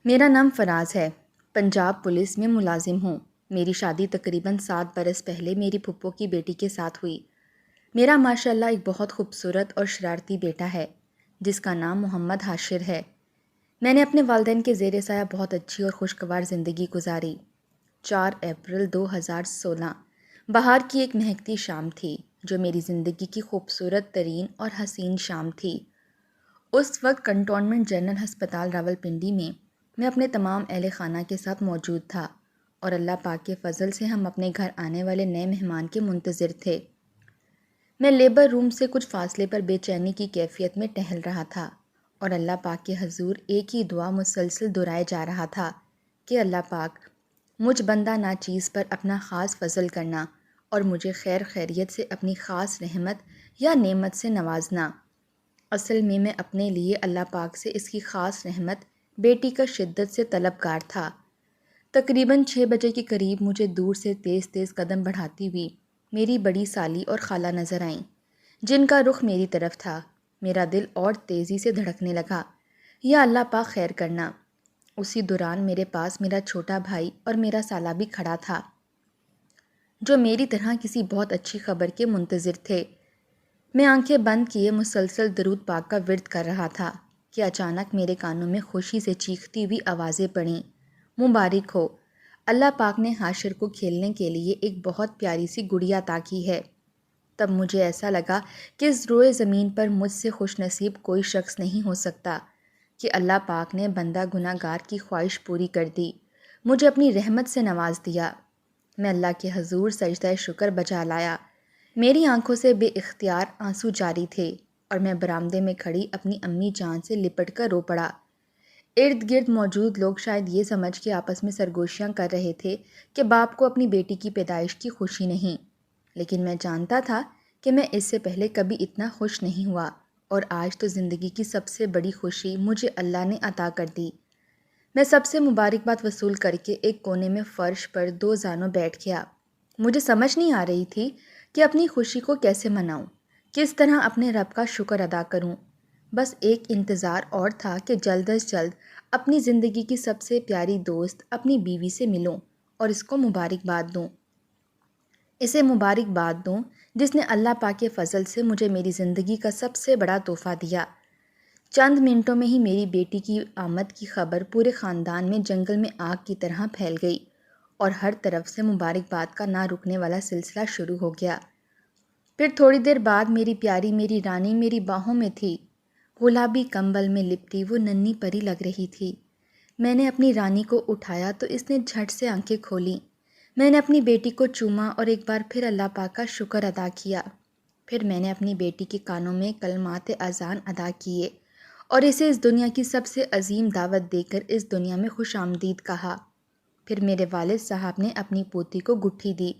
میرا نام فراز ہے۔ پنجاب پولیس میں ملازم ہوں۔ میری شادی تقریباً 7 برس پہلے میری پھپھو کی بیٹی کے ساتھ ہوئی۔ میرا ماشاءاللہ ایک بہت خوبصورت اور شرارتی بیٹا ہے جس کا نام محمد حاشر ہے۔ میں نے اپنے والدین کے زیر سایہ بہت اچھی اور خوشگوار زندگی گزاری۔ 4 اپریل 2016 بہار کی ایک مہکتی شام تھی جو میری زندگی کی خوبصورت ترین اور حسین شام تھی۔ اس وقت کنٹونمنٹ جنرل ہسپتال راولپنڈی میں میں اپنے تمام اہل خانہ کے ساتھ موجود تھا اور اللہ پاک کے فضل سے ہم اپنے گھر آنے والے نئے مہمان کے منتظر تھے۔ میں لیبر روم سے کچھ فاصلے پر بے چینی کی کیفیت میں ٹہل رہا تھا اور اللہ پاک کے حضور ایک ہی دعا مسلسل دہرائے جا رہا تھا کہ اللہ پاک مجھ بندہ ناچیز پر اپنا خاص فضل کرنا اور مجھے خیر خیریت سے اپنی خاص رحمت یا نعمت سے نوازنا۔ اصل میں اپنے لیے اللہ پاک سے اس کی خاص رحمت بیٹی کا شدت سے طلبگار تھا۔ تقریباً 6 بجے کے قریب مجھے دور سے تیز تیز قدم بڑھاتی ہوئی میری بڑی سالی اور خالہ نظر آئیں جن کا رخ میری طرف تھا۔ میرا دل اور تیزی سے دھڑکنے لگا، یا اللہ پاک خیر کرنا۔ اسی دوران میرے پاس میرا چھوٹا بھائی اور میرا سالہ بھی کھڑا تھا جو میری طرح کسی بہت اچھی خبر کے منتظر تھے۔ میں آنکھیں بند کیے مسلسل درود پاک کا ورد کر رہا تھا کہ اچانک میرے کانوں میں خوشی سے چیختی ہوئی آوازیں پڑیں، مبارک ہو، اللہ پاک نے حاشر کو کھیلنے کے لیے ایک بہت پیاری سی گڑیا عطا کی ہے۔ تب مجھے ایسا لگا کہ اس روئے زمین پر مجھ سے خوش نصیب کوئی شخص نہیں ہو سکتا کہ اللہ پاک نے بندہ گناہ گار کی خواہش پوری کر دی، مجھے اپنی رحمت سے نواز دیا۔ میں اللہ کے حضور سجدہ شکر بجا لایا۔ میری آنکھوں سے بے اختیار آنسو جاری تھے اور میں برآمدے میں کھڑی اپنی امی جان سے لپٹ کر رو پڑا۔ ارد گرد موجود لوگ شاید یہ سمجھ کے آپس میں سرگوشیاں کر رہے تھے کہ باپ کو اپنی بیٹی کی پیدائش کی خوشی نہیں، لیکن میں جانتا تھا کہ میں اس سے پہلے کبھی اتنا خوش نہیں ہوا، اور آج تو زندگی کی سب سے بڑی خوشی مجھے اللہ نے عطا کر دی۔ میں سب سے مبارکباد وصول کر کے ایک کونے میں فرش پر 2 زانوں بیٹھ گیا۔ مجھے سمجھ نہیں آ رہی تھی کہ اپنی خوشی کو کیسے مناؤں، کس طرح اپنے رب کا شکر ادا کروں۔ بس ایک انتظار اور تھا کہ جلد از جلد اپنی زندگی کی سب سے پیاری دوست اپنی بیوی سے ملوں اور اس کو مبارکباد دوں۔ اسے مبارکباد دوں جس نے اللہ پاک کے فضل سے مجھے میری زندگی کا سب سے بڑا تحفہ دیا۔ چند منٹوں میں ہی میری بیٹی کی آمد کی خبر پورے خاندان میں جنگل میں آگ کی طرح پھیل گئی اور ہر طرف سے مبارکباد کا نہ رکنے والا سلسلہ شروع ہو گیا۔ پھر تھوڑی دیر بعد میری پیاری میری رانی میری باہوں میں تھی۔ گلابی کمبل میں لپٹی وہ ننھی پری لگ رہی تھی۔ میں نے اپنی رانی کو اٹھایا تو اس نے جھٹ سے آنکھیں کھولیں۔ میں نے اپنی بیٹی کو چوما اور ایک بار پھر اللہ پاک کا شکر ادا کیا۔ پھر میں نے اپنی بیٹی کے کانوں میں کلمات اذان ادا کیے اور اسے اس دنیا کی سب سے عظیم دعوت دے کر اس دنیا میں خوش آمدید کہا۔ پھر میرے والد صاحب نے اپنی پوتی کو گٹھی دی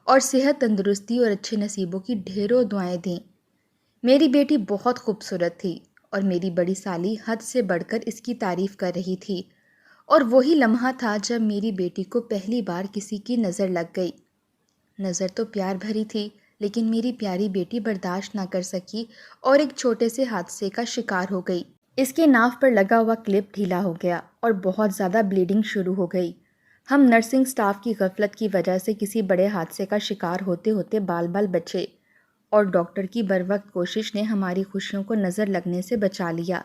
اور صحت، تندرستی اور اچھے نصیبوں کی ڈھیروں دعائیں دیں۔ میری بیٹی بہت خوبصورت تھی اور میری بڑی سالی حد سے بڑھ کر اس کی تعریف کر رہی تھی، اور وہی لمحہ تھا جب میری بیٹی کو پہلی بار کسی کی نظر لگ گئی۔ نظر تو پیار بھری تھی، لیکن میری پیاری بیٹی برداشت نہ کر سکی اور ایک چھوٹے سے حادثے کا شکار ہو گئی۔ اس کے ناف پر لگا ہوا کلپ ڈھیلا ہو گیا اور بہت زیادہ بلیڈنگ شروع ہو گئی۔ ہم نرسنگ سٹاف کی غفلت کی وجہ سے کسی بڑے حادثے کا شکار ہوتے ہوتے بال بال بچے، اور ڈاکٹر کی بروقت کوشش نے ہماری خوشیوں کو نظر لگنے سے بچا لیا،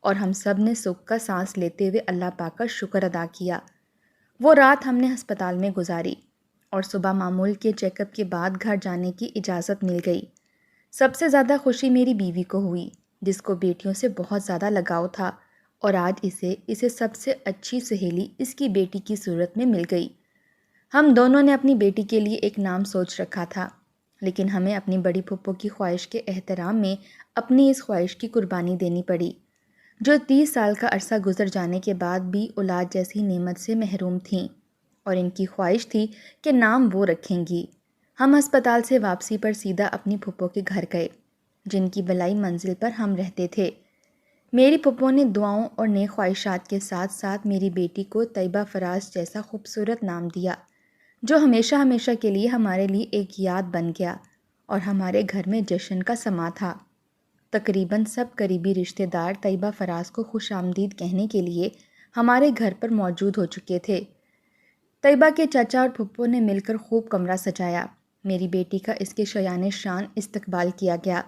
اور ہم سب نے سکھ کا سانس لیتے ہوئے اللہ پاک کا شکر ادا کیا۔ وہ رات ہم نے ہسپتال میں گزاری اور صبح معمول کے چیک اپ کے بعد گھر جانے کی اجازت مل گئی۔ سب سے زیادہ خوشی میری بیوی کو ہوئی جس کو بیٹیوں سے بہت زیادہ لگاؤ تھا، اور آج اسے سب سے اچھی سہیلی اس کی بیٹی کی صورت میں مل گئی۔ ہم دونوں نے اپنی بیٹی کے لیے ایک نام سوچ رکھا تھا، لیکن ہمیں اپنی بڑی پھپھو کی خواہش کے احترام میں اپنی اس خواہش کی قربانی دینی پڑی، جو 30 سال کا عرصہ گزر جانے کے بعد بھی اولاد جیسی نعمت سے محروم تھیں، اور ان کی خواہش تھی کہ نام وہ رکھیں گی۔ ہم ہسپتال سے واپسی پر سیدھا اپنی پھپھو کے گھر گئے جن کی بلائی منزل پر ہم رہتے تھے۔ میری پھپھو نے دعاؤں اور نیک خواہشات کے ساتھ ساتھ میری بیٹی کو طیبہ فراز جیسا خوبصورت نام دیا جو ہمیشہ ہمیشہ کے لیے ہمارے لیے ایک یاد بن گیا، اور ہمارے گھر میں جشن کا سما تھا۔ تقریباً سب قریبی رشتہ دار طیبہ فراز کو خوش آمدید کہنے کے لیے ہمارے گھر پر موجود ہو چکے تھے۔ طیبہ کے چچا اور پھپھو نے مل کر خوب کمرہ سجایا۔ میری بیٹی کا اس کے شایان شان استقبال کیا گیا۔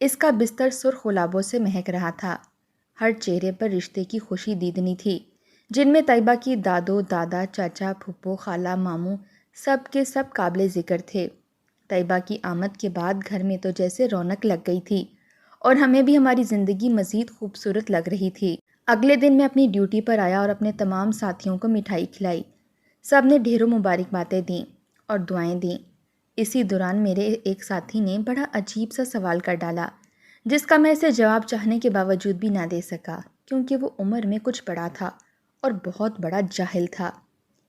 اس کا بستر سرخ گلابوں سے مہک رہا تھا۔ ہر چہرے پر رشتے کی خوشی دیدنی تھی، جن میں طیبہ کی دادو، دادا، چاچا، پھپھو، خالہ، ماموں سب کے سب قابل ذکر تھے۔ طیبہ کی آمد کے بعد گھر میں تو جیسے رونق لگ گئی تھی اور ہمیں بھی ہماری زندگی مزید خوبصورت لگ رہی تھی۔ اگلے دن میں اپنی ڈیوٹی پر آیا اور اپنے تمام ساتھیوں کو مٹھائی کھلائی۔ سب نے ڈھیروں مبارکبادیں دیں اور دعائیں دیں۔ اسی دوران میرے ایک ساتھی نے بڑا عجیب سا سوال کر ڈالا، جس کا میں اسے جواب چاہنے کے باوجود بھی نہ دے سکا، کیونکہ وہ عمر میں کچھ بڑا تھا اور بہت بڑا جاہل تھا۔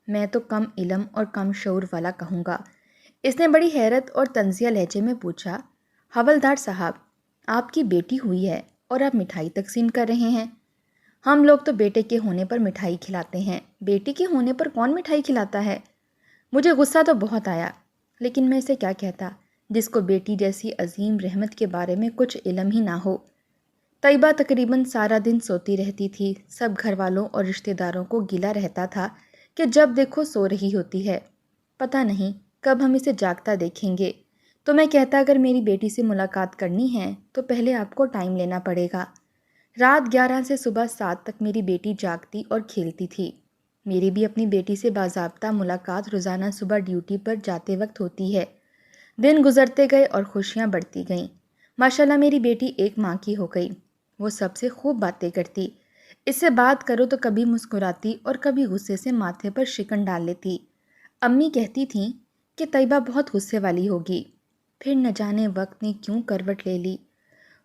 میں تو کم علم اور کم شعور والا کہوں گا۔ اس نے بڑی حیرت اور طنزیہ لہجے میں پوچھا، حوالدار صاحب، آپ کی بیٹی ہوئی ہے اور آپ مٹھائی تقسیم کر رہے ہیں؟ ہم لوگ تو بیٹے کے ہونے پر مٹھائی کھلاتے ہیں، بیٹی کے ہونے پر کون مٹھائی کھلاتا ہے؟ مجھے غصہ تو بہت آیا، لیکن میں اسے کیا کہتا جس کو بیٹی جیسی عظیم رحمت کے بارے میں کچھ علم ہی نہ ہو۔ طیبہ تقریباً سارا دن سوتی رہتی تھی۔ سب گھر والوں اور رشتہ داروں کو گلہ رہتا تھا کہ جب دیکھو سو رہی ہوتی ہے، پتہ نہیں کب ہم اسے جاگتا دیکھیں گے۔ تو میں کہتا، اگر میری بیٹی سے ملاقات کرنی ہے تو پہلے آپ کو ٹائم لینا پڑے گا۔ رات 11 سے صبح 7 تک میری بیٹی جاگتی اور کھیلتی تھی۔ میری بھی اپنی بیٹی سے باضابطہ ملاقات روزانہ صبح ڈیوٹی پر جاتے وقت ہوتی ہے۔ دن گزرتے گئے اور خوشیاں بڑھتی گئیں۔ ماشاءاللہ میری بیٹی ایک ماں کی ہو گئی۔ وہ سب سے خوب باتیں کرتی، اس سے بات کرو تو کبھی مسکراتی اور کبھی غصے سے ماتھے پر شکن ڈال لیتی۔ امی کہتی تھیں کہ طیبہ بہت غصے والی ہوگی، پھر نہ جانے وقت نے کیوں کروٹ لے لی۔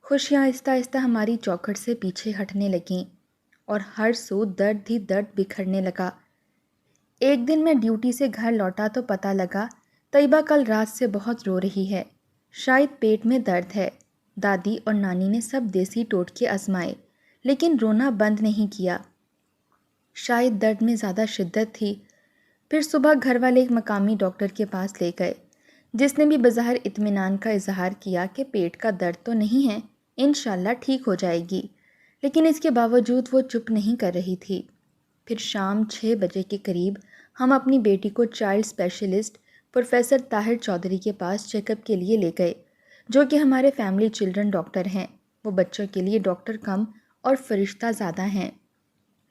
خوشیاں آہستہ آہستہ ہماری چوکھٹ سے پیچھے ہٹنے لگیں اور ہر سو درد ہی درد بکھرنے لگا۔ ایک دن میں ڈیوٹی سے گھر لوٹا تو پتہ لگا طیبہ کل رات سے بہت رو رہی ہے، شاید پیٹ میں درد ہے۔ دادی اور نانی نے سب دیسی ٹوٹکے آزمائے، لیکن رونا بند نہیں کیا۔ شاید درد میں زیادہ شدت تھی۔ پھر صبح گھر والے ایک مقامی ڈاکٹر کے پاس لے گئے، جس نے بھی بظاہر اطمینان کا اظہار کیا کہ پیٹ کا درد تو نہیں ہے، انشاءاللہ ٹھیک ہو جائے گی، لیکن اس کے باوجود وہ چپ نہیں کر رہی تھی۔ پھر شام 6 بجے کے قریب ہم اپنی بیٹی کو child specialist professor Tahir Chaudhry کے پاس چیک اپ کے لیے لے گئے، جو کہ ہمارے فیملی چلڈرن ڈاکٹر ہیں۔ وہ بچوں کے لیے ڈاکٹر کم اور فرشتہ زیادہ ہیں۔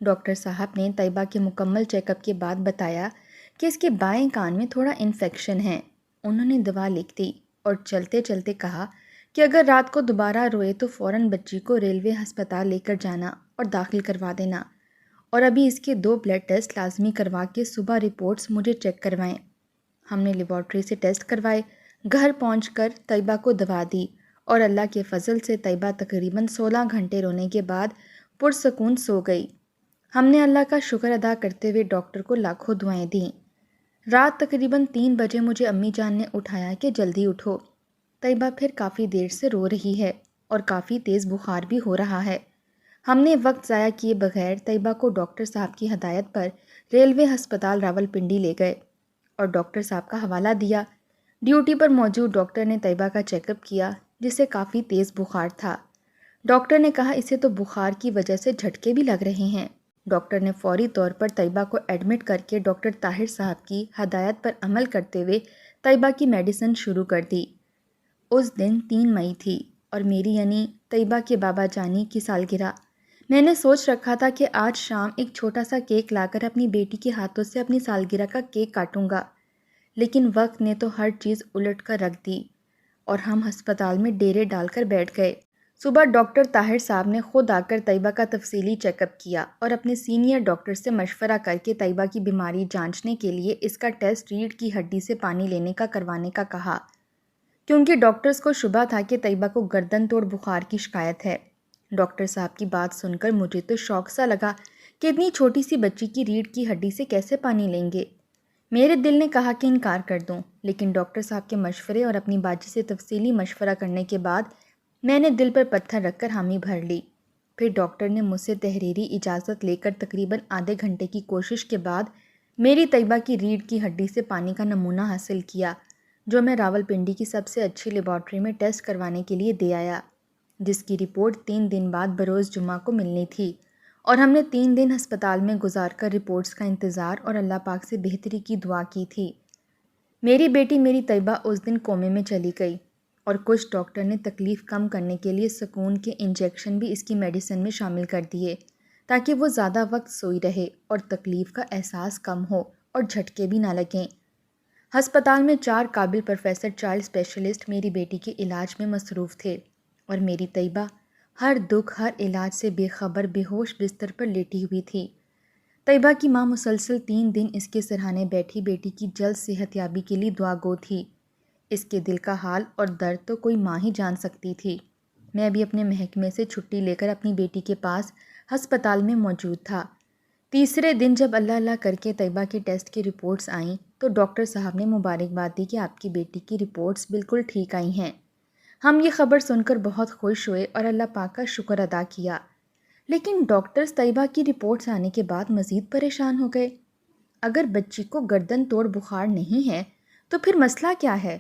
ڈاکٹر صاحب نے طیبہ کے مکمل چیک اپ کے بعد بتایا کہ اس کے بائیں کان میں تھوڑا انفیکشن ہے۔ انہوں نے دوا لکھ دی اور چلتے چلتے کہا کہ اگر رات کو دوبارہ روئے تو فوراً بچی کو ریلوے ہسپتال لے کر جانا اور داخل کروا دینا، اور ابھی اس کے 2 بلڈ ٹیسٹ لازمی کروا کے صبح رپورٹس مجھے چیک کروائیں۔ ہم نے لیبارٹری سے ٹیسٹ کروائے، گھر پہنچ کر طیبہ کو دوا دی اور اللہ کے فضل سے طیبہ تقریباً 16 گھنٹے رونے کے بعد پرسکون سو گئی۔ ہم نے اللہ کا شکر ادا کرتے ہوئے ڈاکٹر کو لاکھوں دعائیں دیں۔ رات تقریباً 3 بجے مجھے امی جان نے اٹھایا کہ جلدی اٹھو، طیبہ پھر کافی دیر سے رو رہی ہے اور کافی تیز بخار بھی ہو رہا ہے۔ ہم نے وقت ضائع کیے بغیر طیبہ کو ڈاکٹر صاحب کی ہدایت پر ریلوے ہسپتال راولپنڈی لے گئے اور ڈاکٹر صاحب کا حوالہ دیا۔ ڈیوٹی پر موجود ڈاکٹر نے طیبہ کا چیک اپ کیا، جسے کافی تیز بخار تھا۔ ڈاکٹر نے کہا اسے تو بخار کی وجہ سے جھٹکے بھی لگ رہے ہیں۔ ڈاکٹر نے فوری طور پر طیبہ کو ایڈمٹ کر کے ڈاکٹر طاہر صاحب کی ہدایت پر عمل کرتے ہوئے طیبہ کی میڈیسن شروع کر دی۔ اس دن 3 مئی تھی اور میری یعنی طیبہ کے بابا جانی کی سالگرہ۔ میں نے سوچ رکھا تھا کہ آج شام ایک چھوٹا سا کیک لا کر اپنی بیٹی کے ہاتھوں سے اپنی سالگرہ کا کیک کاٹوں گا، لیکن وقت نے تو ہر چیز الٹ کر رکھ دی اور ہم ہسپتال میں ڈیرے ڈال کر بیٹھ گئے۔ صبح ڈاکٹر طاہر صاحب نے خود آ کر طیبہ کا تفصیلی چیک اپ کیا اور اپنے سینئر ڈاکٹر سے مشورہ کر کے طیبہ کی بیماری جانچنے کے لیے اس کا ٹیسٹ ریڑھ کی ہڈی سے پانی لینے کا کروانے کا کہا، کیونکہ ڈاکٹرز کو شبہ تھا کہ طیبہ کو گردن توڑ بخار کی شکایت ہے۔ ڈاکٹر صاحب کی بات سن کر مجھے تو شوق سا لگا کہ اتنی چھوٹی سی بچی کی ریڑھ کی ہڈی سے کیسے پانی لیں گے۔ میرے دل نے کہا کہ انکار کر دوں، لیکن ڈاکٹر صاحب کے مشورے اور اپنی باجی سے تفصیلی مشورہ کرنے کے بعد میں نے دل پر پتھر رکھ کر حامی بھر لی۔ پھر ڈاکٹر نے مجھ سے تحریری اجازت لے کر تقریباً آدھے گھنٹے کی کوشش کے بعد میری طیبہ کی ریڑھ کی ہڈی سے پانی کا نمونہ حاصل کیا، جو میں راولپنڈی کی سب سے اچھی لیبارٹری میں ٹیسٹ کروانے کے لیے دے آیا، جس کی رپورٹ 3 دن بعد بروز جمعہ کو ملنی تھی، اور ہم نے 3 دن ہسپتال میں گزار کر رپورٹس کا انتظار اور اللہ پاک سے بہتری کی دعا کی تھی۔ میری بیٹی میری طیبہ اس دن کومے میں چلی گئی اور کچھ ڈاکٹر نے تکلیف کم کرنے کے لیے سکون کے انجیکشن بھی اس کی میڈیسن میں شامل کر دیے تاکہ وہ زیادہ وقت سوئی رہے اور تکلیف کا احساس کم ہو اور جھٹکے بھی نہ لگیں۔ ہسپتال میں 4 قابل پروفیسر چائلڈ اسپیشلسٹ میری بیٹی کے علاج میں مصروف تھے اور میری طیبہ ہر دکھ ہر علاج سے بے خبر بے ہوش بستر پر لیٹی ہوئی تھی۔ طیبہ کی ماں مسلسل 3 دن اس کے سرہانے بیٹھی بیٹی کی جلد صحت یابی کے لیے دعا گو تھی۔ اس کے دل کا حال اور درد تو کوئی ماں ہی جان سکتی تھی۔ میں بھی اپنے محکمے سے چھٹی لے کر اپنی بیٹی کے پاس ہسپتال میں موجود تھا۔ تیسرے دن جب اللہ اللہ کر کے طیبہ کے ٹیسٹ کی رپورٹس آئیں تو ڈاکٹر صاحب نے مبارکباد دی کہ آپ کی بیٹی کی رپورٹس بالکل ٹھیک آئی ہیں۔ ہم یہ خبر سن کر بہت خوش ہوئے اور اللہ پاک کا شکر ادا کیا، لیکن ڈاکٹرز طیبہ کی رپورٹس آنے کے بعد مزید پریشان ہو گئے۔ اگر بچی کو گردن توڑ بخار نہیں ہے تو پھر مسئلہ کیا ہے؟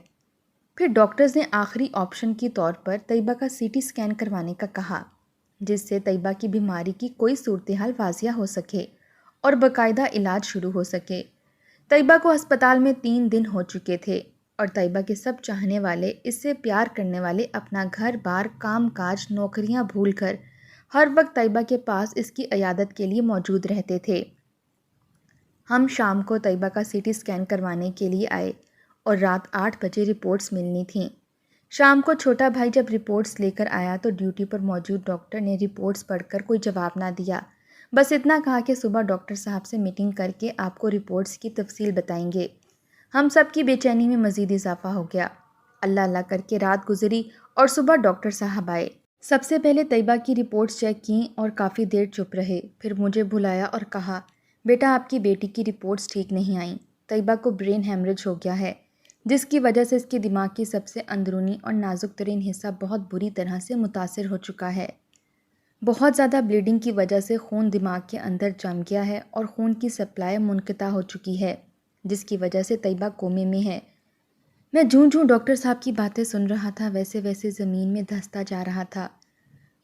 پھر ڈاکٹرز نے آخری آپشن کے طور پر طیبہ کا سی ٹی اسکین کروانے کا کہا، جس سے طیبہ کی بیماری کی کوئی صورتحال واضح ہو سکے اور باقاعدہ علاج شروع ہو سکے۔ طیبہ کو ہسپتال میں 3 دن ہو چکے تھے اور طیبہ کے سب چاہنے والے، اس سے پیار کرنے والے اپنا گھر بار کام کاج نوکریاں بھول کر ہر وقت طیبہ کے پاس اس کی عیادت کے لیے موجود رہتے تھے۔ ہم شام کو طیبہ کا سی ٹی اسکین کروانے کے لیے آئے اور رات 8 بجے رپورٹس ملنی تھیں۔ شام کو چھوٹا بھائی جب رپورٹس لے کر آیا تو ڈیوٹی پر موجود ڈاکٹر نے رپورٹس پڑھ کر کوئی جواب نہ دیا، بس اتنا کہا کہ صبح ڈاکٹر صاحب سے میٹنگ کر کے آپ کو رپورٹس کی تفصیل بتائیں گے۔ ہم سب کی بے چینی میں مزید اضافہ ہو گیا۔ اللہ اللہ کر کے رات گزری اور صبح ڈاکٹر صاحب آئے۔ سب سے پہلے طیبہ کی رپورٹس چیک کیں اور کافی دیر چپ رہے، پھر مجھے بلایا اور کہا، بیٹا آپ کی بیٹی کی رپورٹس ٹھیک نہیں آئیں، طیبہ کو برین ہیمریج ہو گیا ہے، جس کی وجہ سے اس کے دماغ کی سب سے اندرونی اور نازک ترین حصہ بہت بری طرح سے متاثر ہو چکا ہے۔ بہت زیادہ بلیڈنگ کی وجہ سے خون دماغ کے اندر جم گیا ہے اور خون کی سپلائی منقطع ہو چکی ہے، جس کی وجہ سے طیبہ کومے میں ہے۔ میں جوں جوں ڈاکٹر صاحب کی باتیں سن رہا تھا ویسے ویسے زمین میں دھنستا جا رہا تھا۔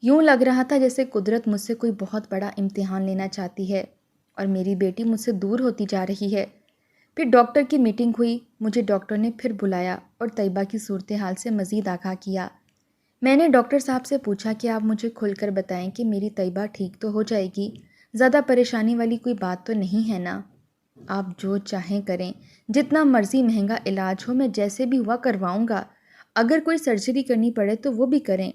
یوں لگ رہا تھا جیسے قدرت مجھ سے کوئی بہت بڑا امتحان لینا چاہتی ہے اور میری بیٹی مجھ سے دور ہوتی جا رہی ہے۔ پھر ڈاکٹر کی میٹنگ ہوئی، مجھے ڈاکٹر نے پھر بلایا اور طیبہ کی صورتحال سے مزید آگاہ کیا۔ میں نے ڈاکٹر صاحب سے پوچھا کہ آپ مجھے کھل کر بتائیں کہ میری طیبہ ٹھیک تو ہو جائے گی، زیادہ پریشانی والی کوئی بات تو نہیں ہے نا؟ آپ جو چاہیں کریں، جتنا مرضی مہنگا علاج ہو میں جیسے بھی ہوا کرواؤں گا، اگر کوئی سرجری کرنی پڑے تو وہ بھی کریں،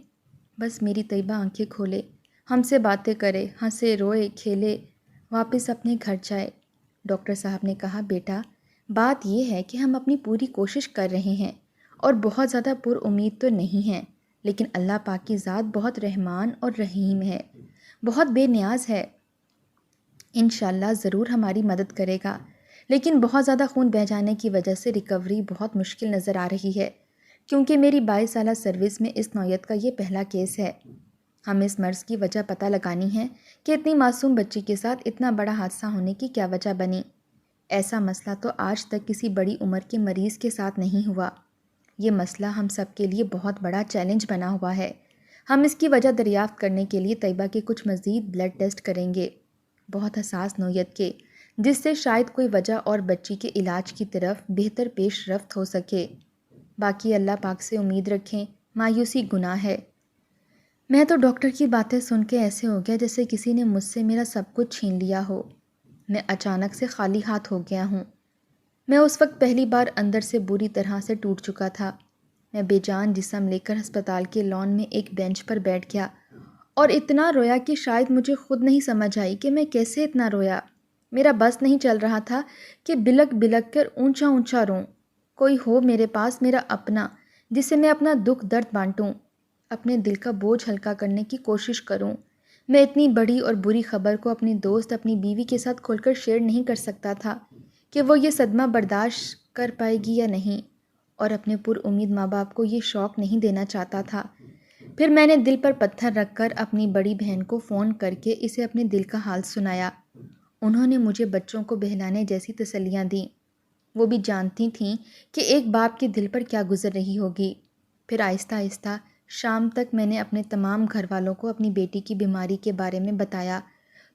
بس میری طیبہ آنکھیں کھولے، ہم سے باتیں کرے، ہنسے روئے کھیلے، واپس اپنے گھر جائے۔ ڈاکٹر صاحب نے کہا، بیٹا بات یہ ہے کہ ہم اپنی پوری کوشش کر رہے ہیں اور بہت زیادہ پر امید تو نہیں ہیں، لیکن اللہ پاک کی ذات بہت رحمان اور رحیم ہے، بہت بے نیاز ہے، انشاءاللہ ضرور ہماری مدد کرے گا، لیکن بہت زیادہ خون بہہ جانے کی وجہ سے ریکوری بہت مشکل نظر آ رہی ہے، کیونکہ میری 22 سالہ سروس میں اس نوعیت کا یہ پہلا کیس ہے۔ ہمیں اس مرض کی وجہ پتہ لگانی ہے کہ اتنی معصوم بچی کے ساتھ اتنا بڑا حادثہ ہونے کی کیا وجہ بنی۔ ایسا مسئلہ تو آج تک کسی بڑی عمر کے مریض کے ساتھ نہیں ہوا۔ یہ مسئلہ ہم سب کے لیے بہت بڑا چیلنج بنا ہوا ہے۔ ہم اس کی وجہ دریافت کرنے کے لیے طیبہ کے کچھ مزید بلڈ ٹیسٹ کریں گے، بہت حساس نوعیت کے، جس سے شاید کوئی وجہ اور بچی کے علاج کی طرف بہتر پیش رفت ہو سکے۔ باقی اللہ پاک سے امید رکھیں، مایوسی گناہ ہے۔ میں تو ڈاکٹر کی باتیں سن کے ایسے ہو گیا جیسے کسی نے مجھ سے میرا سب کچھ چھین لیا ہو۔ میں اچانک سے خالی ہاتھ ہو گیا ہوں۔ میں اس وقت پہلی بار اندر سے بری طرح سے ٹوٹ چکا تھا۔ میں بے جان جسم لے کر ہسپتال کے لان میں ایک بینچ پر بیٹھ گیا اور اتنا رویا کہ شاید مجھے خود نہیں سمجھ آئی کہ میں کیسے اتنا رویا۔ میرا بس نہیں چل رہا تھا کہ بلک بلک کر اونچا اونچا روں، کوئی ہو میرے پاس میرا اپنا، جس سے میں اپنا دکھ درد بانٹوں، اپنے دل کا بوجھ ہلکا کرنے کی کوشش کروں۔ میں اتنی بڑی اور بری خبر کو اپنی دوست، اپنی بیوی کے ساتھ کھول کر شیئر نہیں کر سکتا تھا کہ وہ یہ صدمہ برداشت کر پائے گی یا نہیں، اور اپنے پر امید ماں باپ کو یہ شوق نہیں دینا چاہتا تھا۔ پھر میں نے دل پر پتھر رکھ کر اپنی بڑی بہن کو فون کر کے اسے اپنے دل کا حال سنایا۔ انہوں نے مجھے بچوں کو بہلانے جیسی تسلیاں دیں، وہ بھی جانتی تھیں کہ ایک باپ کے دل پر کیا گزر رہی ہوگی۔ پھر آہستہ آہستہ شام تک میں نے اپنے تمام گھر والوں کو اپنی بیٹی کی بیماری کے بارے میں بتایا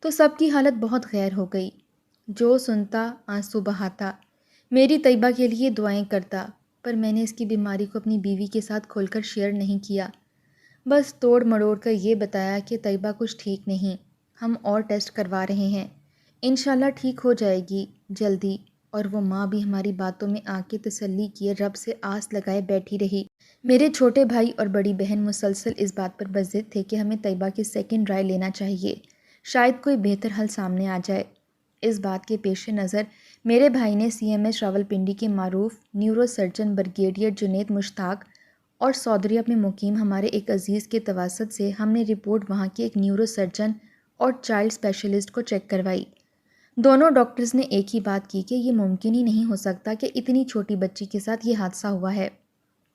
تو سب کی حالت بہت غیر ہو گئی۔ جو سنتا آنسو بہاتا، میری طیبہ کے لیے دعائیں کرتا، پر میں نے اس کی بیماری کو اپنی بیوی کے ساتھ کھول کر شیئر نہیں کیا۔ بس توڑ مڑوڑ کر یہ بتایا کہ طیبہ کچھ ٹھیک نہیں، ہم اور ٹیسٹ کروا رہے ہیں، انشاءاللہ ٹھیک ہو جائے گی جلدی۔ اور وہ ماں بھی ہماری باتوں میں آ کے تسلی کیے رب سے آس لگائے بیٹھی رہی۔ میرے چھوٹے بھائی اور بڑی بہن مسلسل اس بات پر بضد تھے کہ ہمیں طیبہ کی سیکنڈ رائے لینا چاہیے، شاید کوئی بہتر حل سامنے آ جائے۔ اس بات کے پیش نظر میرے بھائی نے CMS راولپنڈی کے معروف نیورو سرجن بریگیڈیئر جنید مشتاق اور سودریاب میں مقیم ہمارے ایک عزیز کے تواسط سے ہم نے رپورٹ وہاں کے ایک نیورو سرجن اور چائلڈ اسپیشلسٹ کو چیک کروائی۔ دونوں ڈاکٹرز نے ایک ہی بات کی کہ یہ ممکن ہی نہیں ہو سکتا کہ اتنی چھوٹی بچی کے ساتھ یہ حادثہ ہوا ہے۔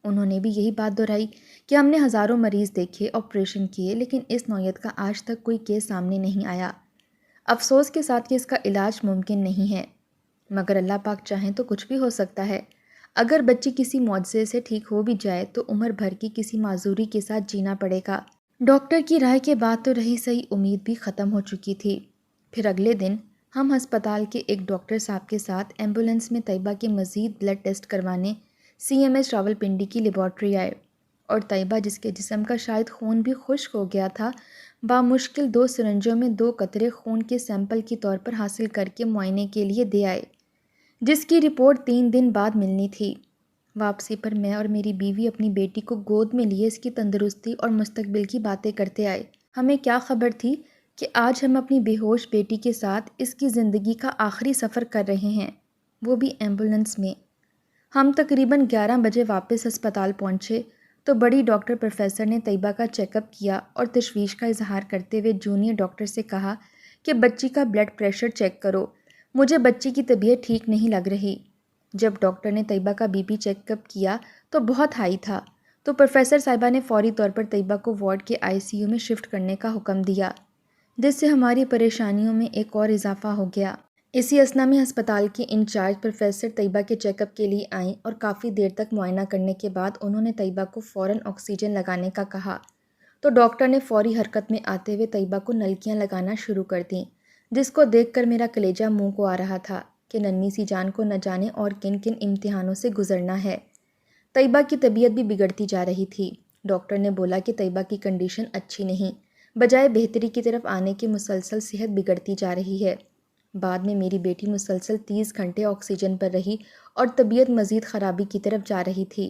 انہوں نے بھی یہی بات دہرائی کہ ہم نے ہزاروں مریض دیکھے، آپریشن کیے، لیکن اس نوعیت کا آج تک کوئی کیس سامنے نہیں آیا۔ افسوس کے ساتھ کہ اس کا علاج ممکن نہیں ہے، مگر اللہ پاک چاہیں تو کچھ بھی ہو سکتا ہے۔ اگر بچی کسی معجزے سے ٹھیک ہو بھی جائے تو عمر بھر کی کسی معذوری کے ساتھ جینا پڑے گا۔ ڈاکٹر کی رائے کے بعد تو رہی صحیح امید بھی ختم ہو چکی تھی۔ پھر اگلے دن ہم ہسپتال کے ایک ڈاکٹر صاحب کے ساتھ ایمبولینس میں طیبہ کے مزید بلڈ ٹیسٹ کروانے CMS راولپنڈی کی لیبارٹری آئے، اور طیبہ جس کے جسم کا شاید خون بھی خشک ہو گیا تھا، بامشکل 2 سرنجوں میں 2 قطرے خون کے سیمپل کے طور پر حاصل کر کے معائنے کے لیے دے آئے، جس کی رپورٹ 3 دن بعد ملنی تھی۔ واپسی پر میں اور میری بیوی اپنی بیٹی کو گود میں لیے اس کی تندرستی اور مستقبل کی باتیں کرتے آئے۔ ہمیں کیا خبر تھی کہ آج ہم اپنی بے ہوش بیٹی کے ساتھ اس کی زندگی کا آخری سفر کر رہے ہیں، وہ بھی ایمبولینس میں۔ ہم تقریباً 11 بجے واپس ہسپتال پہنچے تو بڑی ڈاکٹر پروفیسر نے طیبہ کا چیک اپ کیا اور تشویش کا اظہار کرتے ہوئے جونیئر ڈاکٹر سے کہا کہ بچی کا بلڈ پریشر چیک کرو، مجھے بچی کی طبیعت ٹھیک نہیں لگ رہی۔ جب ڈاکٹر نے طیبہ کا BP چیک اپ کیا تو بہت ہائی تھا، تو پروفیسر صاحبہ نے فوری طور پر طیبہ کو وارڈ کے ICU میں شفٹ کرنے کا حکم دیا، جس سے ہماری پریشانیوں میں ایک اور اضافہ ہو گیا۔ اسی اثنا میں ہسپتال کے انچارج پروفیسر طیبہ کے چیک اپ کے لیے آئیں اور کافی دیر تک معائنہ کرنے کے بعد انہوں نے طیبہ کو فوراً آکسیجن لگانے کا کہا، تو ڈاکٹر نے فوری حرکت میں آتے ہوئے طیبہ کو نلکیاں لگانا شروع کر دیں، جس کو دیکھ کر میرا کلیجہ منہ کو آ رہا تھا کہ ننھی سی جان کو نہ جانے اور کن کن امتحانوں سے گزرنا ہے۔ طیبہ کی طبیعت بھی بگڑتی جا رہی تھی۔ ڈاکٹر نے بولا کہ طیبہ کی کنڈیشن اچھی نہیں، بجائے بہتری کی طرف آنے کے مسلسل صحت بگڑتی جا رہی ہے۔ بعد میں میری بیٹی مسلسل 30 گھنٹے آکسیجن پر رہی اور طبیعت مزید خرابی کی طرف جا رہی تھی۔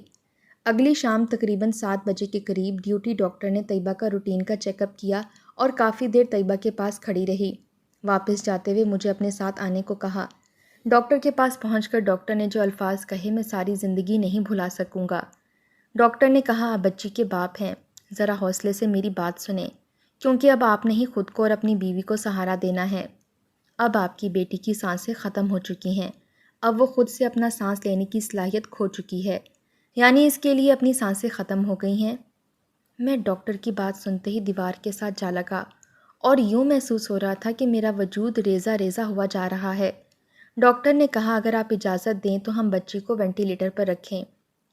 اگلی شام تقریباً 7 بجے کے قریب ڈیوٹی ڈاکٹر نے طیبہ کا روٹین کا چیک اپ کیا اور کافی دیر طیبہ کے پاس کھڑی رہی۔ واپس جاتے ہوئے مجھے اپنے ساتھ آنے کو کہا۔ ڈاکٹر کے پاس پہنچ کر ڈاکٹر نے جو الفاظ کہے میں ساری زندگی نہیں بھلا سکوں گا۔ ڈاکٹر نے کہا، آپ بچی کے باپ ہیں، ذرا حوصلے سے میری بات سنیں، کیونکہ اب آپ نے ہی خود کو اور اپنی بیوی کو سہارا دینا ہے۔ اب آپ کی بیٹی کی سانسیں ختم ہو چکی ہیں، اب وہ خود سے اپنا سانس لینے کی صلاحیت کھو چکی ہے، یعنی اس کے لیے اپنی سانسیں ختم ہو گئی ہیں۔ میں ڈاکٹر کی بات سنتے ہی دیوار کے ساتھ جا لگا اور یوں محسوس ہو رہا تھا کہ میرا وجود ریزہ ریزہ ہوا جا رہا ہے۔ ڈاکٹر نے کہا، اگر آپ اجازت دیں تو ہم بچی کو وینٹیلیٹر پر رکھیں،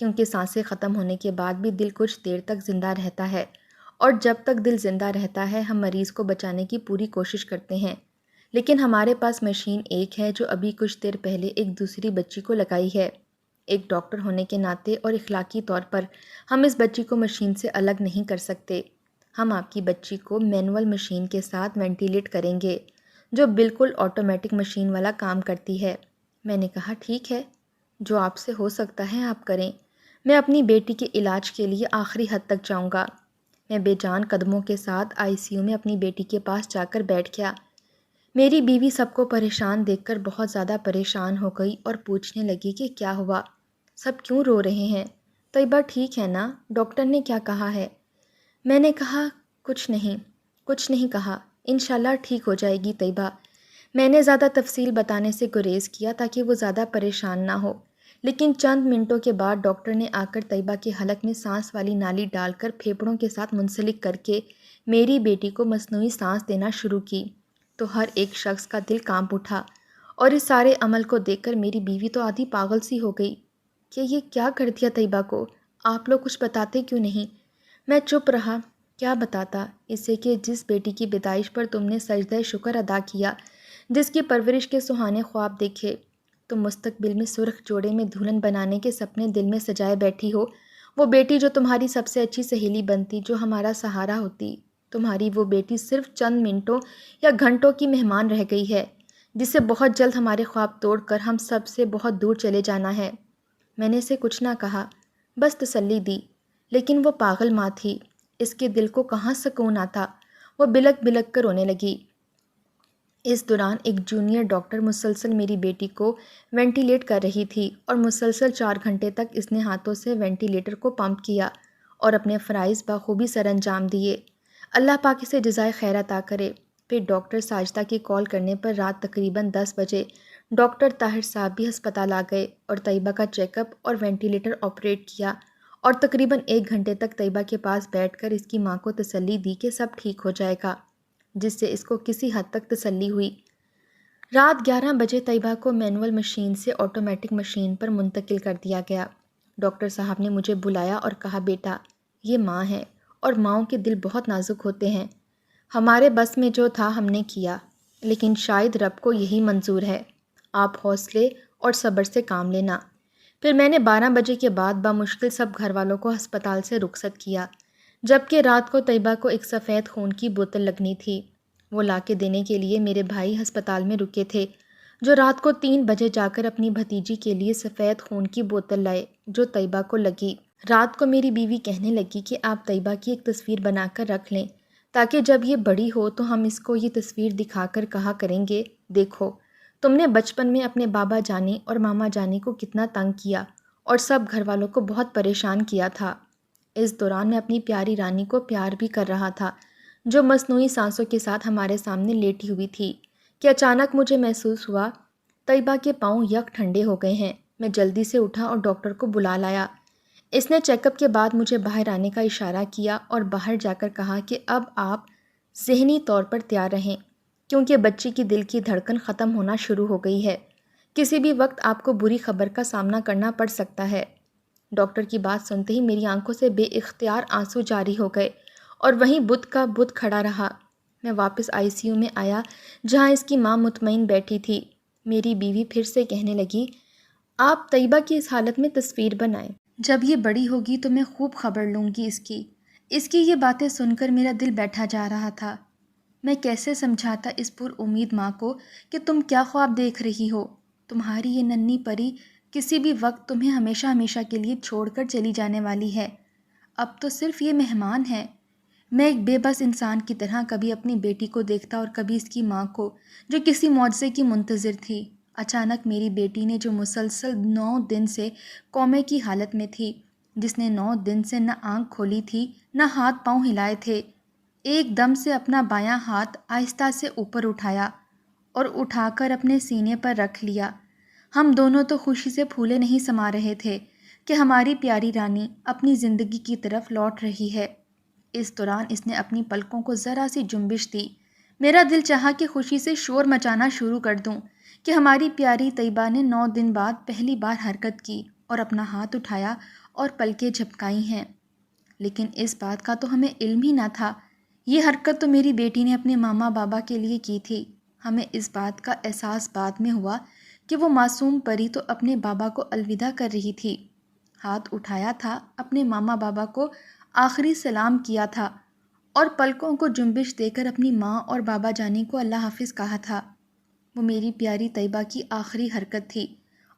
کیونکہ سانسیں ختم ہونے کے بعد بھی دل کچھ دیر تک زندہ رہتا ہے، اور جب تک دل زندہ رہتا ہے ہم مریض کو بچانے کی پوری کوشش کرتے ہیں، لیکن ہمارے پاس مشین ایک ہے جو ابھی کچھ دیر پہلے ایک دوسری بچی کو لگائی ہے۔ ایک ڈاکٹر ہونے کے ناطے اور اخلاقی طور پر ہم اس بچی کو مشین سے الگ نہیں کر سکتے۔ ہم آپ کی بچی کو مینول مشین کے ساتھ وینٹیلیٹ کریں گے، جو بالکل آٹومیٹک مشین والا کام کرتی ہے۔ میں نے کہا، ٹھیک ہے، جو آپ سے ہو سکتا ہے آپ کریں، میں اپنی بیٹی کے علاج کے لیے آخری حد تک جاؤں گا۔ میں بے جان قدموں کے ساتھ ICU میں اپنی بیٹی کے پاس جا کر بیٹھ گیا۔ میری بیوی سب کو پریشان دیکھ کر بہت زیادہ پریشان ہو گئی اور پوچھنے لگی کہ کیا ہوا، سب کیوں رو رہے ہیں، طیبہ ٹھیک ہے نا، ڈاکٹر نے کیا کہا ہے؟ میں نے کہا، کچھ نہیں کہا، انشاءاللہ ٹھیک ہو جائے گی طیبہ۔ میں نے زیادہ تفصیل بتانے سے گریز کیا تاکہ وہ زیادہ پریشان نہ ہو، لیکن چند منٹوں کے بعد ڈاکٹر نے آ کر طیبہ کے حلق میں سانس والی نالی ڈال کر پھیپھڑوں کے ساتھ منسلک کر کے میری بیٹی کو مصنوعی سانس دینا شروع کی، تو ہر ایک شخص کا دل کانپ اٹھا، اور اس سارے عمل کو دیکھ کر میری بیوی تو آدھی پاگل سی ہو گئی کہ یہ کیا کر دیا طیبہ کو، آپ لوگ کچھ بتاتے کیوں نہیں؟ میں چپ رہا کیا بتاتا اسے کہ جس بیٹی کی پیدائش پر تم نے سجدہ شکر ادا کیا، جس کی پرورش کے سہانے خواب دیکھے، تم مستقبل میں سرخ جوڑے میں دلہن بنانے کے سپنے دل میں سجائے بیٹھی ہو، وہ بیٹی جو تمہاری سب سے اچھی سہیلی بنتی، جو ہمارا سہارا ہوتی، تمہاری وہ بیٹی صرف چند منٹوں یا گھنٹوں کی مہمان رہ گئی ہے، جسے بہت جلد ہمارے خواب توڑ کر ہم سب سے بہت دور چلے جانا ہے۔ میں نے اسے کچھ نہ کہا، بس تسلی دی، لیکن وہ پاگل ماں تھی، اس کے دل کو کہاں سکون آتا، وہ بلک بلک کر رونے لگی۔ اس دوران ایک جونیئر ڈاکٹر مسلسل میری بیٹی کو وینٹیلیٹ کر رہی تھی اور مسلسل 4 گھنٹے تک اس نے ہاتھوں سے وینٹیلیٹر کو پمپ کیا اور اپنے فرائض بخوبی سر انجام دیے۔ اللہ پاک اسے جزائے خیر عطا کرے۔ پھر ڈاکٹر ساجدہ کی کال کرنے پر رات تقریباً 10 بجے ڈاکٹر طاہر صاحب بھی ہسپتال آ گئے اور طیبہ کا چیک اپ اور وینٹیلیٹر آپریٹ کیا اور تقریباً 1 گھنٹے تک طیبہ کے پاس بیٹھ کر اس کی ماں کو تسلی دی کہ سب ٹھیک ہو جائے گا، جس سے اس کو کسی حد تک تسلی ہوئی۔ رات 11 بجے طیبہ کو مینول مشین سے آٹومیٹک مشین پر منتقل کر دیا گیا۔ ڈاکٹر صاحب نے مجھے بلایا اور کہا، بیٹا یہ ماں ہے اور ماؤں کے دل بہت نازک ہوتے ہیں، ہمارے بس میں جو تھا ہم نے کیا، لیکن شاید رب کو یہی منظور ہے، آپ حوصلے اور صبر سے کام لینا۔ پھر میں نے 12 بجے کے بعد بامشکل سب گھر والوں کو ہسپتال سے رخصت کیا، جبکہ رات کو طیبہ کو ایک سفید خون کی بوتل لگنی تھی، وہ لا کے دینے کے لیے میرے بھائی ہسپتال میں رکے تھے، جو رات کو 3 بجے جا کر اپنی بھتیجی کے لیے سفید خون کی بوتل لائے جو طیبہ کو لگی۔ رات کو میری بیوی کہنے لگی کہ آپ طیبہ کی ایک تصویر بنا کر رکھ لیں تاکہ جب یہ بڑی ہو تو ہم اس کو یہ تصویر دکھا کر کہا کریں گے، دیکھو تم نے بچپن میں اپنے بابا جانی اور ماما جانی کو کتنا تنگ کیا اور سب گھر والوں کو بہت پریشان کیا تھا۔ اس دوران میں اپنی پیاری رانی کو پیار بھی کر رہا تھا، جو مصنوعی سانسوں کے ساتھ ہمارے سامنے لیٹی ہوئی تھی، کہ اچانک مجھے محسوس ہوا طیبہ کے پاؤں یک ٹھنڈے ہو گئے ہیں۔ میں جلدی سے اٹھا اور ڈاکٹر کو بلا لایا۔ اس نے چیک اپ کے بعد مجھے باہر آنے کا اشارہ کیا اور باہر جا کر کہا کہ اب آپ ذہنی طور پر تیار رہیں، کیونکہ بچی کی دل کی دھڑکن ختم ہونا شروع ہو گئی ہے، کسی بھی وقت آپ کو بری خبر کا سامنا کرنا پڑ سکتا ہے۔ ڈاکٹر کی بات سنتے ہی میری آنکھوں سے بے اختیار آنسو جاری ہو گئے اور وہیں بت کا بت کھڑا رہا۔ میں واپس ICU میں آیا جہاں اس کی ماں مطمئن بیٹھی تھی۔ میری بیوی پھر سے کہنے لگی، آپ طیبہ کی اس حالت میں تصویر بنائیں، جب یہ بڑی ہوگی تو میں خوب خبر لوں گی اس کی یہ باتیں سن کر میرا دل بیٹھا جا رہا تھا۔ میں کیسے سمجھاتا اس پر امید ماں کو کہ تم کیا خواب دیکھ رہی ہو، تمہاری یہ ننھی پری کسی بھی وقت تمہیں ہمیشہ ہمیشہ کے لیے چھوڑ کر چلی جانے والی ہے، اب تو صرف یہ مہمان ہے۔ میں ایک بے بس انسان کی طرح کبھی اپنی بیٹی کو دیکھتا اور کبھی اس کی ماں کو، جو کسی معجزے کی منتظر تھی۔ اچانک میری بیٹی نے، جو مسلسل 9 دن سے کومے کی حالت میں تھی، جس نے 9 دن سے نہ آنکھ کھولی تھی نہ ہاتھ پاؤں ہلائے تھے، ایک دم سے اپنا بایاں ہاتھ آہستہ سے اوپر اٹھایا اور اٹھا کر اپنے سینے پر رکھ لیا۔ ہم دونوں تو خوشی سے پھولے نہیں سما رہے تھے کہ ہماری پیاری رانی اپنی زندگی کی طرف لوٹ رہی ہے۔ اس دوران اس نے اپنی پلکوں کو ذرا سی جنبش دی۔ میرا دل چاہا کہ خوشی سے شور مچانا شروع کر دوں کہ ہماری پیاری طیبہ نے 9 دن بعد پہلی بار حرکت کی اور اپنا ہاتھ اٹھایا اور پلکیں جھپکائی ہیں، لیکن اس بات کا تو ہمیں علم ہی نہ تھا۔ یہ حرکت تو میری بیٹی نے اپنے ماما بابا کے لیے کی تھی۔ ہمیں اس بات کا احساس بعد میں ہوا کہ وہ معصوم پری تو اپنے بابا کو الوداع کر رہی تھی، ہاتھ اٹھایا تھا، اپنے ماما بابا کو آخری سلام کیا تھا اور پلکوں کو جنبش دے کر اپنی ماں اور بابا جانی کو اللہ حافظ کہا تھا۔ وہ میری پیاری طیبہ کی آخری حرکت تھی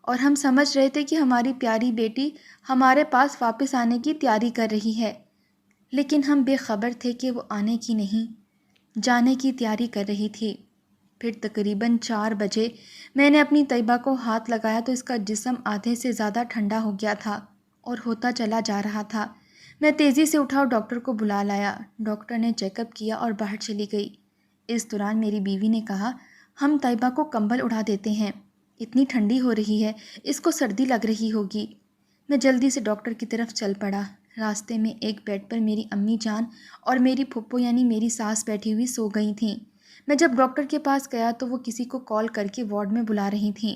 اور ہم سمجھ رہے تھے کہ ہماری پیاری بیٹی ہمارے پاس واپس آنے کی تیاری کر رہی ہے، لیکن ہم بے خبر تھے کہ وہ آنے کی نہیں، جانے کی تیاری کر رہی تھی۔ پھر تقریباً 4 بجے میں نے اپنی طیبہ کو ہاتھ لگایا تو اس کا جسم آدھے سے زیادہ ٹھنڈا ہو گیا تھا اور ہوتا چلا جا رہا تھا۔ میں تیزی سے اٹھا اور ڈاکٹر کو بلا لایا۔ ڈاکٹر نے چیک اپ کیا اور باہر چلی گئی۔ اس دوران میری بیوی نے کہا، ہم طیبہ کو کمبل اڑا دیتے ہیں، اتنی ٹھنڈی ہو رہی ہے، اس کو سردی لگ رہی ہوگی۔ میں جلدی سے ڈاکٹر کی طرف چل پڑا۔ راستے میں ایک بیڈ پر میری امی جان اور میری پھپھو یعنی میری ساس بیٹھی ہوئی سو گئی تھیں۔ میں جب ڈاکٹر کے پاس گیا تو وہ کسی کو کال کر کے وارڈ میں بلا رہی تھیں۔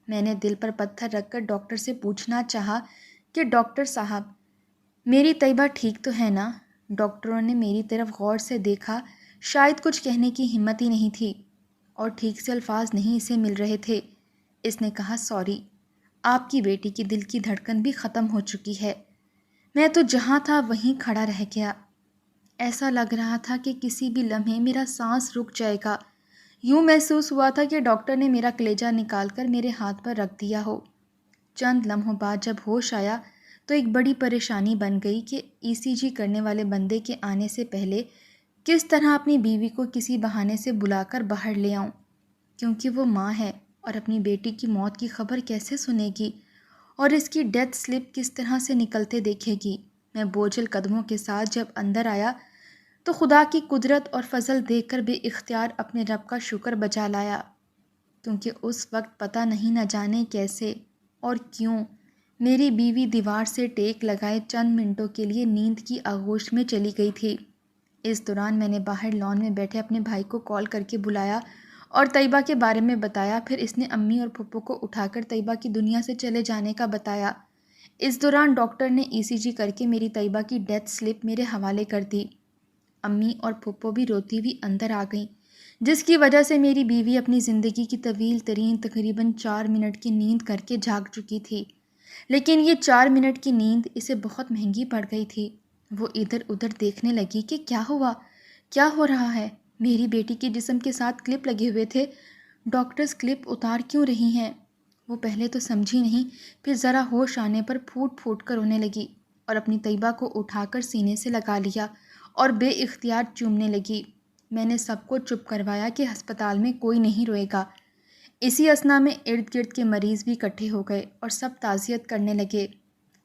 میں نے دل پر پتھر رکھ کر ڈاکٹر سے پوچھنا چاہا کہ ڈاکٹر صاحب، میری طیبہ ٹھیک تو ہے نا؟ ڈاکٹروں نے میری طرف غور سے دیکھا، شاید کچھ کہنے کی ہمت ہی نہیں تھی اور ٹھیک سے الفاظ نہیں اسے مل رہے تھے۔ اس نے کہا، سوری، آپ کی بیٹی کی دل کی دھڑکن بھی ختم ہو چکی ہے۔ میں تو جہاں تھا وہیں کھڑا رہ گیا۔ ایسا لگ رہا تھا کہ کسی بھی لمحے میرا سانس رک جائے گا۔ یوں محسوس ہوا تھا کہ ڈاکٹر نے میرا کلیجہ نکال کر میرے ہاتھ پر رکھ دیا ہو۔ چند لمحوں بعد جب ہوش آیا تو ایک بڑی پریشانی بن گئی کہ ECG کرنے والے بندے کے آنے سے پہلے کس طرح اپنی بیوی کو کسی بہانے سے بلا کر باہر لے آؤں، کیونکہ وہ ماں ہے اور اپنی بیٹی کی موت کی خبر کیسے سنے گی اور اس کی ڈیتھ سلپ کس طرح سے نکلتے دیکھے گی۔ میں بوجھل قدموں کے ساتھ جب اندر آیا تو خدا کی قدرت اور فضل دیکھ کر بے اختیار اپنے رب کا شکر بجا لایا، کیونکہ اس وقت پتہ نہیں نہ جانے کیسے اور کیوں میری بیوی دیوار سے ٹیک لگائے چند منٹوں کے لیے نیند کی آغوش میں چلی گئی تھی۔ اس دوران میں نے باہر لان میں بیٹھے اپنے بھائی کو کال کر کے بلایا اور طیبہ کے بارے میں بتایا۔ پھر اس نے امی اور پھپھو کو اٹھا کر طیبہ کی دنیا سے چلے جانے کا بتایا۔ اس دوران ڈاکٹر نے ECG کر کے میری طیبہ کی ڈیتھ سلپ میرے حوالے کر دی۔ امی اور پھپھو بھی روتی ہوئی اندر آ گئیں، جس کی وجہ سے میری بیوی اپنی زندگی کی طویل ترین تقریباً 4 منٹ کی نیند کر کے جاگ چکی تھی، لیکن یہ 4 منٹ کی نیند اسے بہت مہنگی پڑ گئی تھی۔ وہ ادھر ادھر دیکھنے لگی کہ کیا ہوا، کیا ہو رہا ہے۔ میری بیٹی کے جسم کے ساتھ کلپ لگے ہوئے تھے، ڈاکٹرز کلپ اتار کیوں رہی ہیں؟ وہ پہلے تو سمجھی نہیں، پھر ذرا ہوش آنے پر پھوٹ پھوٹ کر رونے لگی اور اپنی طیبہ کو اٹھا کر سینے سے لگا لیا اور بے اختیار چومنے لگی۔ میں نے سب کو چپ کروایا کہ ہسپتال میں کوئی نہیں روئے گا۔ اسی اثنا میں ارد گرد کے مریض بھی اکٹھے ہو گئے اور سب تعزیت کرنے لگے۔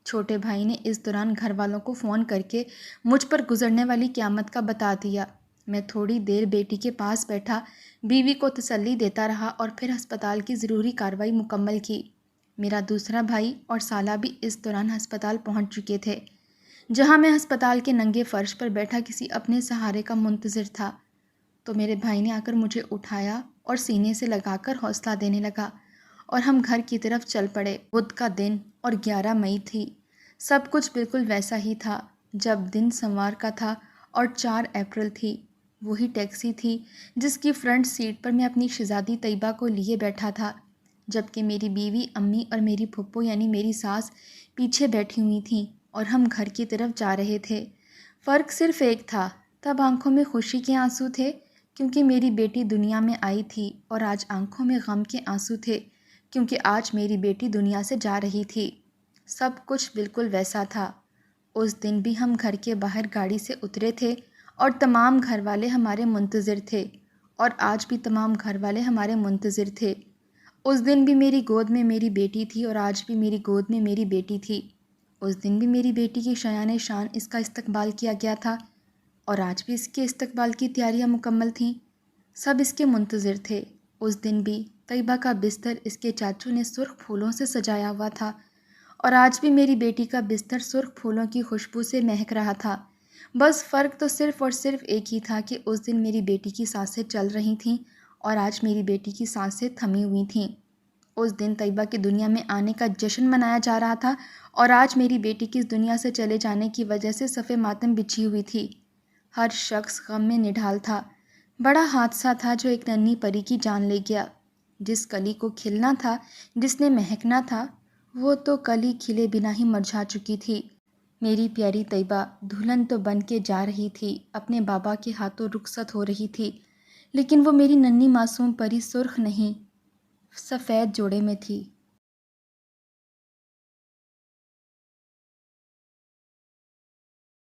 چھوٹے بھائی نے اس دوران گھر والوں کو فون کر کے مجھ پر گزرنے والی قیامت کا بتا دیا۔ میں تھوڑی دیر بیٹی کے پاس بیٹھا، بیوی کو تسلی دیتا رہا اور پھر ہسپتال کی ضروری کارروائی مکمل کی۔ میرا دوسرا بھائی اور سالہ بھی اس دوران ہسپتال پہنچ چکے تھے، جہاں میں ہسپتال کے ننگے فرش پر بیٹھا کسی اپنے سہارے کا منتظر تھا۔ تو میرے بھائی نے آ کر مجھے اٹھایا اور سینے سے لگا کر حوصلہ دینے لگا اور ہم گھر کی طرف چل پڑے۔ بدھ کا دن اور 11 مئی تھی۔ سب کچھ بالکل ویسا ہی تھا جب دن سوموار کا تھا اور 4 اپریل تھی۔ وہی ٹیکسی تھی جس کی فرنٹ سیٹ پر میں اپنی شہزادی طیبہ کو لیے بیٹھا تھا، جبکہ میری بیوی، امی اور میری پھپھو یعنی میری ساس پیچھے بیٹھی ہوئی تھیں اور ہم گھر کی طرف جا رہے تھے۔ فرق صرف ایک تھا، تب آنکھوں میں خوشی کے آنسو تھے کیونکہ میری بیٹی دنیا میں آئی تھی، اور آج آنکھوں میں غم کے آنسو تھے کیونکہ آج میری بیٹی دنیا سے جا رہی تھی۔ سب کچھ بالکل ویسا تھا۔ اس دن بھی ہم گھر کے باہر گاڑی سے اترے تھے اور تمام گھر والے ہمارے منتظر تھے، اور آج بھی تمام گھر والے ہمارے منتظر تھے۔ اس دن بھی میری گود میں میری بیٹی تھی اور آج بھی میری گود میں میری بیٹی تھی۔ اس دن بھی میری بیٹی کی شایان شان اس کا استقبال کیا گیا تھا اور آج بھی اس کے استقبال کی تیاریاں مکمل تھیں۔ سب اس کے منتظر تھے۔ اس دن بھی طیبہ کا بستر اس کے چاچو نے سرخ پھولوں سے سجایا ہوا تھا اور آج بھی میری بیٹی کا بستر سرخ پھولوں کی خوشبو سے مہک رہا تھا۔ بس فرق تو صرف اور صرف ایک ہی تھا کہ اس دن میری بیٹی کی سانسیں چل رہی تھیں اور آج میری بیٹی کی سانسیں تھمی ہوئی تھیں۔ اس دن طیبہ کی دنیا میں آنے کا جشن منایا جا رہا تھا اور آج میری بیٹی کی اس دنیا سے چلے جانے کی وجہ سے صف ماتم بچھی ہوئی تھی۔ ہر شخص غم میں نڈھال تھا۔ بڑا حادثہ تھا جو ایک ننھی پری کی جان لے گیا۔ جس کلی کو کھلنا تھا، جس نے مہکنا تھا، وہ تو کلی کھلے بنا ہی مرجھا چکی تھی۔ میری پیاری طیبہ دلہن تو بن کے جا رہی تھی، اپنے بابا کے ہاتھوں رخصت ہو رہی تھی، لیکن وہ میری ننھی معصوم پری سرخ نہیں، سفید جوڑے میں تھی۔